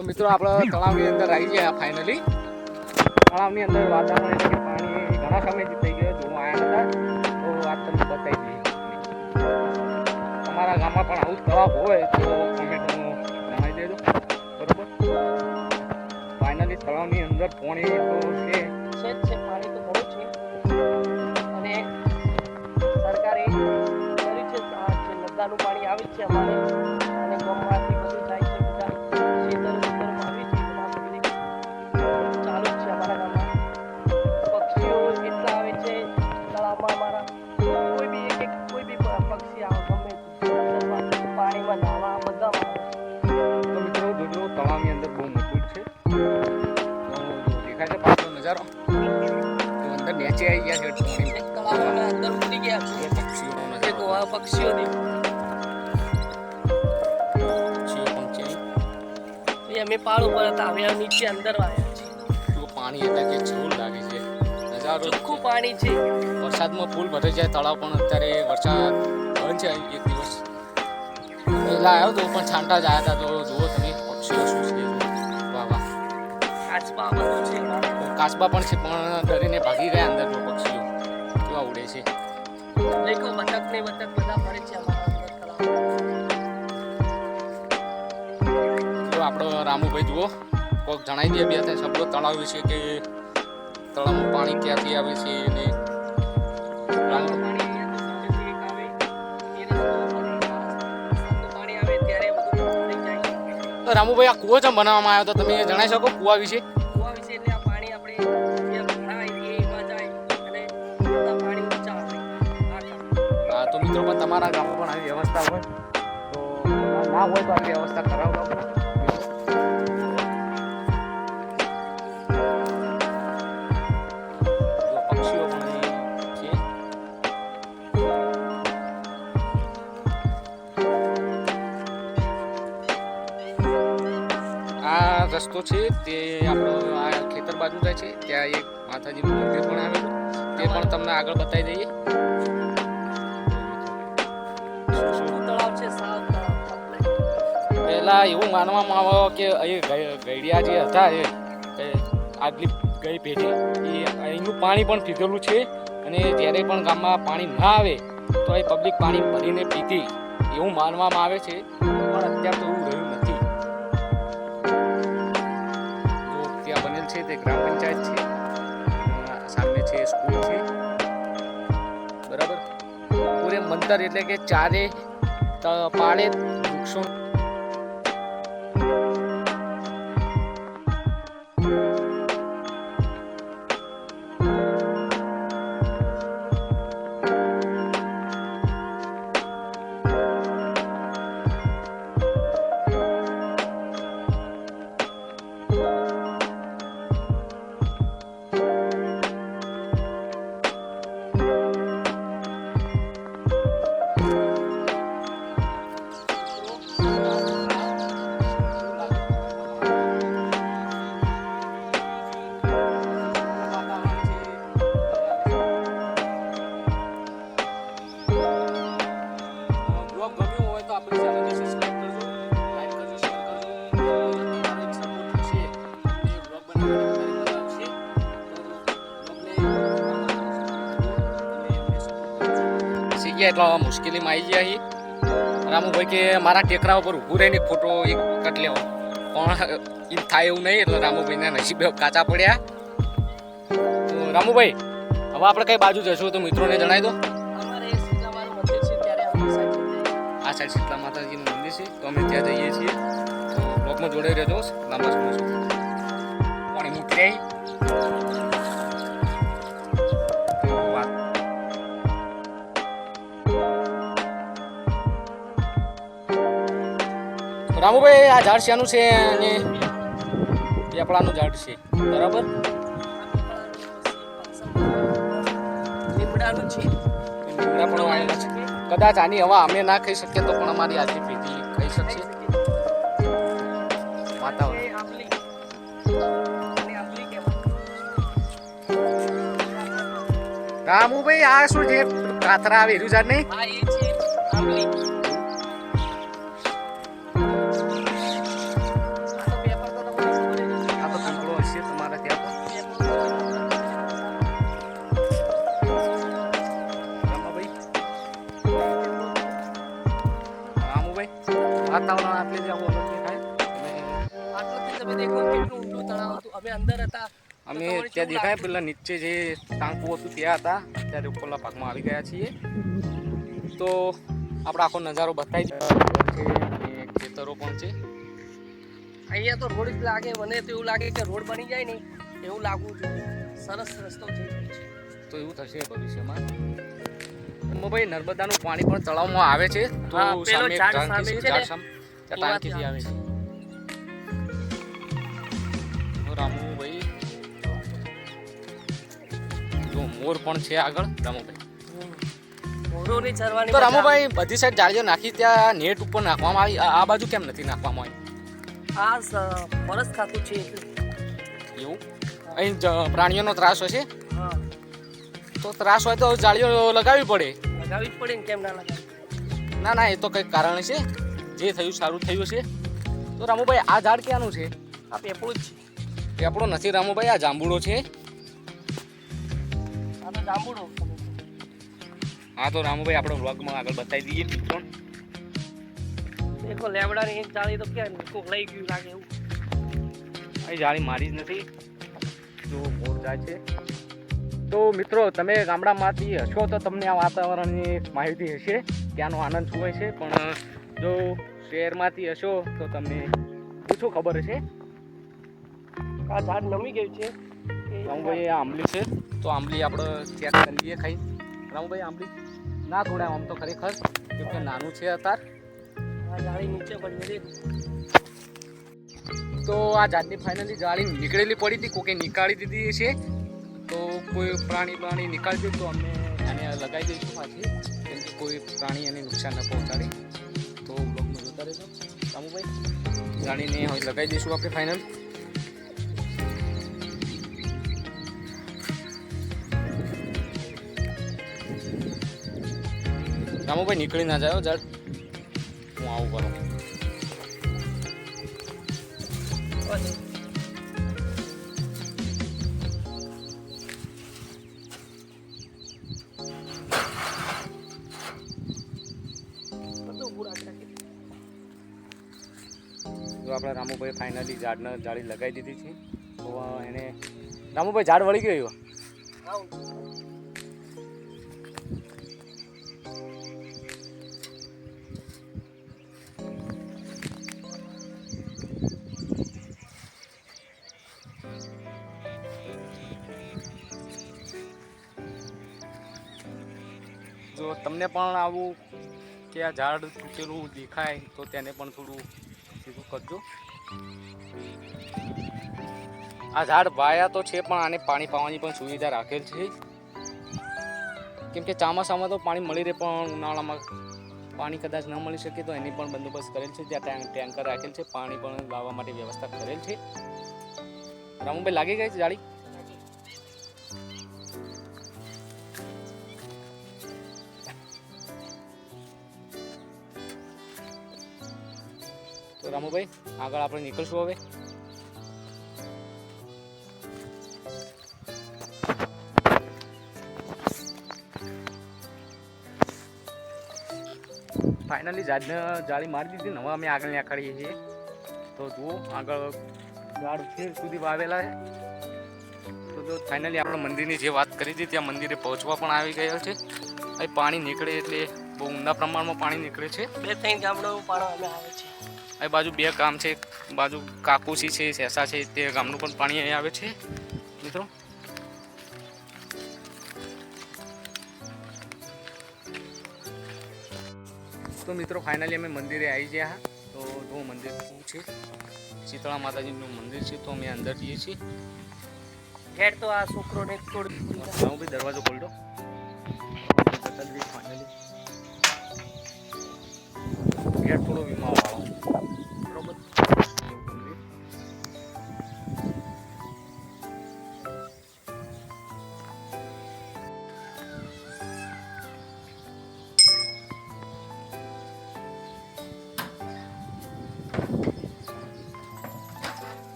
તો મિત્રો આપણે તળાવની અંદર આવી ગયા ફાઇનલી. તળાવની અંદર વાતાવરણ એટલે કે પાણી ઘણા સમયથી થઈ ગયો જો આવ્યા હતા તો વાત તમને બતાવી દઈએ. તમારા ગામમાં પણ આવું તળાવ હોય તો કોમેન્ટમાં જણાવી દેજો. બરોબર, ફાઇનલી તળાવની અંદર પાણી તો છે પાણી તો ઘણું છે અને સરકારે કર્યું છે નર્મદાનું પાણી આવે છે અમારે અને ગામમાંથી બધું જાય છે બધા ખેતરમાં આવે છે બધા ચાલુ જ છે અમારા ગામમાં. પક્ષીઓ એટલા આવે છે તળાવમાં અમારા કોઈ બી પક્ષી આવે ગમે પાણીમાં નાહવા બધામાં આવે. તો મિત્રો જોજો તળાવની અંદર બહુ મજબૂત છે. તો દેખાય છે પાછળ નજારો. તો અંદર નીચે આવી ગયા છે પાણી. એક તળાવના અંદર ઉતરી ગયા છે પક્ષીઓનો એક નજારો. પક્ષીઓની અમે પાળ ઉપર હતા હવે નીચે અંદર આવ્યા છે. તો પાણી એટલે કે જેવું લાગે છે નજારો. ચોખ્ખું પાણી છે. વરસાદમાં ફૂલ ભરાઈ જાય તળાવ, પણ અત્યારે વરસાદ બંધ છે. એક દિવસ પહેલા આવ્યો તો પણ છાંટા જ આવ્યા હતા. તો જુઓ તમે પક્ષીઓ શું છે. વાહ વાહ, કાચબા બધું છે. કાચબા પણ છે પણ ડરીને ભાગી ગયા અંદર. તો પક્ષીઓ કેવા ઉડે છે. દેખો બતક ને બતક બધા ફરે છે અમારા અંદર તળાવ. તો આપણો રામુભાઈ જુઓ કોઈક જણાવી દે બે ત્રણ શબ્દો તળાવ વિશે કે તળાવનું પાણી ક્યાંથી આવે છે અને પાણી અહીંયા તો સામેથી એક આવે એ રસ્તો પાણી આવે ત્યારે બધું થઈ જાય. તો રામુભાઈ આ કૂવો જેમ બનાવવામાં આવ્યો તો તમે જણાવી શકો કૂવા વિશે? કૂવા વિશે એટલે આ પાણી આપણે જે ભરાય એમાં જાય અને બધા પાણી ઊંચા આવે. હા, તો મિત્રો પણ તમારા ગામમાં પણ આવી વ્યવસ્થા હોય તો ના હોય તો આવી વ્યવસ્થા કરાવવા પડે. પક્ષીઓ પણ છે. આ રસ્તો છે તે આપણો આ ખેતર બાજુ જાય છે. ત્યાં એક માતાજીનું મંદિર પણ આવેલું તે પણ તમને આગળ બતાવી દઈએ. તળાવ છે સાવ તળાવ. પહેલા એવું માનવામાં આવે કે અહીં ગઈડિયા જે હતા એ આગલી ગઈ પેઢી એ અહીંનું પાણી પણ પીધેલું છે અને જ્યારે પણ ગામમાં પાણી ના આવે તો એ પબ્લિક પાણી ભરીને પીતી એવું માનવામાં આવે છે. પણ અત્યારે તો એવું રહ્યું નથી. જો ત્યાં બનેલ છે તે ગ્રામ પંચાયત છે, સામે છે સ્કૂલ છે. બરાબર, પૂરે મંતર એટલે કે ચારે પાડે વૃક્ષો. એટલા મુશ્કેલીમાં આવી ગયા છીએ. રામુભાઈ કે મારા ટેકરા ઉપર ઊભું રહીને ફોટો એક કટ લેવો, પણ એમ થાય એવું નહીં. એટલે રામુભાઈના નસીબે કાચા પડ્યા. તો રામુભાઈ હવે આપણે કઈ બાજુ જશું તો મિત્રોને જણાવી દો. અમારે શીતલામાનું મંદિર છે ત્યારે અમે આ સાઈડ શીતલા માતાજીનું મંદિર છે તો અમે ત્યાં જઈએ છીએ. તો બ્લોગમાં જોડાઈ રહેજો. લાંબા સમય સુધી પાણી મૂકી રહી. રામુભાઈ આ ઝાડ શાનું છે અને પેપળાનું ઝાડ છે બરાબર? લીમડાનું છે. લીમડા પણ વાયેલા છે. કદાચ આની હવા અમે ના ખાઈ શકીએ તો પણ અમારી આજની પેઢી ખાઈ શકશે. વાતાવરણ રામુભાઈ આ શું છે? કાતરા આવે એનું ઝાડ નહીં? હા એ છે આંબલી. તમે દેખો કેટલું ઊંડું તળાવ હતું. અમે અંદર હતા. અમે ત્યાં દેખાય પેલા નીચે જે ટાંકું હતું ત્યાં હતા, ત્યારે ઉપરના ભાગમાં આવી ગયા છીએ. તો આપણે આખો નજારો બતાવી છે અને ખેતરો પણ છે. અહીંયા તો રોડ જ લાગે, મને તો એવું લાગે કે રોડ બની જાય ને એવું લાગવું જોઈએ. સરસ રસ્તો થઈ ગયો છે. તો એવું થશે ભવિષ્યમાં. ભાઈ નર્મદાનું પાણી પણ તળાવમાં આવે છે. તો હા, પેલો સામે ઝાડ ટાંકી સામે છે, છે ને, ઝાડ સામે ત્યાં ટાંકીથી આવે છે. તો રામુભાઈ તો મોર પણ છે આગળ. રામુભાઈ મોરોની ચરવાની તો મજા રામુભાઈ બધી સાઈડ જાળીઓ નાખી, ત્યાં નેટ ઉપર નાખવામાં આવી, આ બાજુ કેમ નથી નાખવામાં આવી? આ ફોરેસ્ટ ખાતું છે એટલે. એવું અહીં પ્રાણીઓનો ત્રાસ હોય છે, હા, તો ત્રાસ હોય તો જાળીઓ લગાવવી પડે. લગાવવી જ પડે ને, કેમ ના લગાવી? ના એ તો કંઈક કારણ છે, જે થયું સારું થયું છે. તો રામુભાઈ આ ઝાડ ક્યાંનું છે? આ પેપળું જ છે. એ આપણો નથી રામુભાઈ, આ જાંબુડો છે. આ તો જાંબુડો. હા તો રામુભાઈ આપણે વ્લોગમાં આગળ બતાવી દઈએ મિત્રો. દેખો લેબડાની એક જાળી તો ક્યાં કોક લઈ ગયું લાગે એવું. અહીં જાળી મારી જ નથી, જો મોર જાય છે. તો મિત્રો તમે ગામડામાંથી હશો તો તમને આ વાતાવરણની માહિતી હશે, ત્યાંનો આનંદ શું હોય છે. પણ જો શહેરમાંથી હશો તો તમને ઓછું ખબર હશે. આ ઝાડ નમી ગયું છે. રામુભાઈ આ આંબલી છે, તો આંબલી આપણે ચેક કરી લઈએ ખાઈ. રામુભાઈ આંબલી ના તોડાય આમ તો ખરેખર, કેમ કે નાનું છે અત્યારે. આ જાળી નીચે પડી ગઈ. તો આ ઝાડની ફાઇનલી જાળી નીકળેલી પડી હતી, કોકે નીકાળી દીધી છે. તો કોઈ પ્રાણી નીકાળી દે તો અમે એને લગાવી દઈશું પાછી, કેમ કે કોઈ પ્રાણી એને નુકસાન ન પહોંચાડે. તો બ્લોગમાં જોતા રહેજો રામુભાઈ. જાળીને હવે લગાવી દઈશું આપણે ફાઇનલ. રામુભાઈ નીકળી ના જાય ઝાડ, હું આવું કરું. જો આપણે રામુભાઈ ફાઇનલી જાળી લગાવી દીધી છે. તો એને રામુભાઈ ઝાડ વળી ગયું. જો તમને પણ આવું કે આ ઝાડ તૂટેલું દેખાય તો તેને પણ થોડું સીધું કરજો. આ ઝાડ વાયા તો છે, પણ આને પાણી પાવાની પણ સુવિધા રાખેલ છે, કેમ કે ચોમાસામાં તો પાણી મળી રહે, પણ ઉનાળામાં પાણી કદાચ ન મળી શકે તો એની પણ બંદોબસ્ત કરેલ છે. ત્યાં ટેન્કર રાખેલ છે, પાણી પણ લાવવા માટે વ્યવસ્થા કરેલ છે. રામુભાઈ લાગી ગઈ છે જાળી. તો રામુભાઈ આગળ આપણે નીકળશું હવે. ફાઇનલી જાળી મારી દીધી ને હવે અમે આગળ નીકળીએ છીએ. તો જુઓ આગળ ઝાડ ફેર સુધી વાવેલા છે. તો જો ફાઇનલી આપણે મંદિરની જે વાત કરી હતી ત્યાં મંદિરે પહોંચવા પણ આવી ગયા છે. અહીં પાણી નીકળે એટલે બહુ ઊંડા પ્રમાણમાં પાણી નીકળે છે. 2-3 ગામડાનું પાણી અમે આવે છે. અહીં બાજુ 2 ગામ છે, બાજુ કાકુસી છે, સેસા છે, તે ગામનું પણ પાણી અહીં આવે છે મિત્રો. તો મિત્રો ફાઇનલી અમે મંદિરે આવી ગયા. તો જો મંદિર શું છે, શીતળા માતાજીનું મંદિર છે. તો અમે અંદર જઈએ છીએ. ગેટ તો આ છોકરોને તોડી હું બી દરવાજો ખોલી દો. ફાઇનલી ગેટ થોડો વીમા વાળો બરોબર.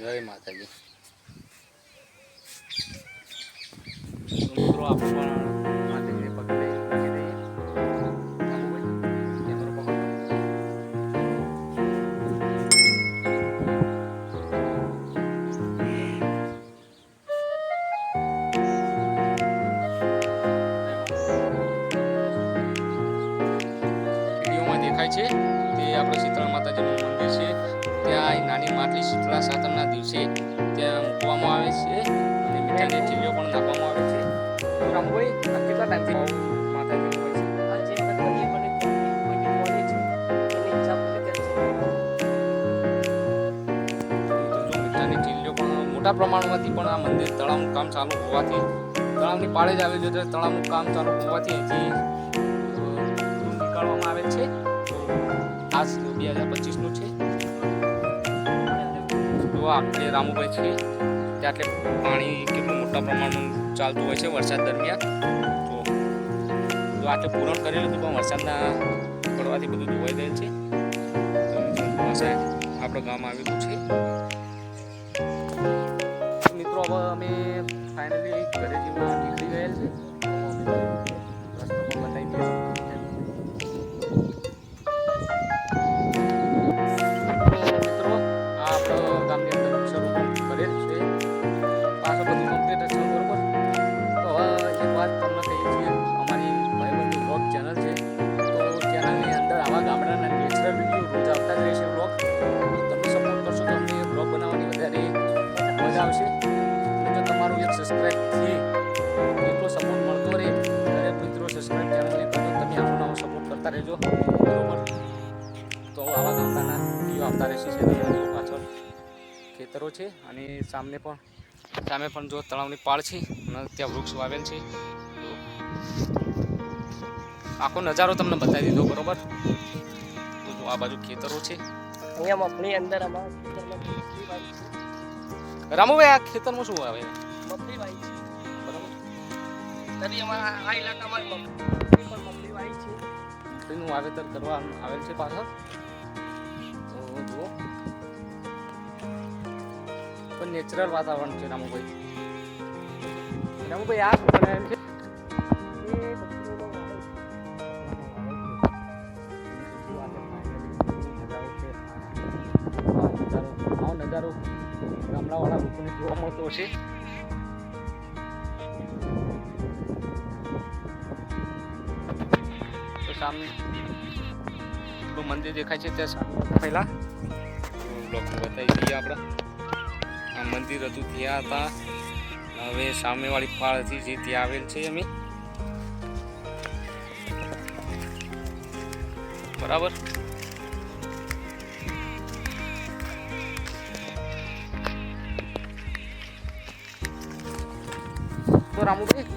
જય માતાજી. મિત્રો આપણે પણ માતાજીને પગે લાગી દઈએ. કેમેરો પકડો. દેખાય છે તે આપણે શીતળા માતાજીનું મંદિર છે. ત્યાં નાની માટલી શીતળા સાતમના દિવસે ત્યાં મૂકવામાં આવે છે અને મીઠાની ચીલીઓ પણ નાખવામાં આવે છે. તો રામભાઈ આ કેટલા ટાઈમથી માતાજી હોય છે? આ જે ગણપતિ બને કોઈની મોની છે એની ઈચ્છા પૂરી કરે છે. તો જો મીઠાની ચીલીઓ પણ મોટા પ્રમાણમાંથી પણ આ મંદિર તળાવનું કામ ચાલુ હોવાથી તળાવની પાળે જ આવેલું છે. તળાવનું કામ ચાલુ હોવાથી અહીંથી નીકાળવામાં આવે છે. તો આ 2025નું છે. તો આપણે રામુભાઈ છે ત્યાં એટલે પાણી કેટલું મોટા પ્રમાણમાં ચાલતું હોય છે વરસાદ દરમિયાન. તો આટલે પૂરણ કરેલું હતું પણ વરસાદના પડવાથી બધું ધોવાઈ ગયેલ છે. તો પાસે આપણું ગામ આવેલું છે. મિત્રો હવે અમે ફાઇનલી ઘરે જેવા નીકળી ગયેલ છે. રસ્તો પણ બતાવી દઈએ. મિત્રો આ આપણો ગામની અંદર વૃક્ષારોપણ કરેલ છે. પાછળ બધું કમ્પ્લીટ છે બરોબર. તો હવે એક વાત તમને કહીએ છીએ, અમારી ભાઈબંધુ બ્લોગ ચેનલ છે. તો ચેનલની અંદર આવા ગામડાના નેચરલ વિડીયો રોજ આવતા જ રહેશે બ્લોગ. તો તમે સપોર્ટ કરશો તો અમને બ્લોગ બનાવવાની વધારે મજા આવશે. જો તમારું એક સબસ્ક્રાઈબથી એટલો સપોર્ટ મળતો રહે, દરેક મિત્રો સબસ્ક્રાઈબ ચેનલને કરજો. તમે આવો નવો સપોર્ટ કરતા રહેજો બરોબર. તો આવા ગામડાના વિડીયો આવતા રહેશે. શેતરો પાછળ ખેતરો છે અને સામે પણ જો તળાવની પાળ છે અને ત્યાં વૃક્ષ વાવેલ છે. આખો નજારો તમને બતાવી દીધો બરોબર. તો જો આ બાજુ ખેતરો છે. અહીંયા મફળી અંદર અમારા ખેતરમાં મફળી વાવી છે. રામુભાઈ આ ખેતરમાં શું આવે? મફળી વાવી છે. બરાબર. તરી અમારા આ ઇલાકામાં મફળી પણ મફળી વાવી છે. મફળીનું વાવેતર કરવામાં આવેલ છે પાછળ. તો જુઓ પણ નેચરલ વાતાવરણ છે રામુભાઈ. રામુભાઈ આ શું બનાવેલ છે? નજારો ગામડાવાળા લોકોને જોવા મળતો છે. તો સામે પેલું મંદિર દેખાય છે ત્યાં સામે પહેલા બ્લોક બતાવી દઈએ આપણે. આ મંદિર હતું ત્યાં હતા. હવે સામેવાળી પાળથી જે ત્યાં આવેલ છે અમે બરાબર. તો રામુભાઈ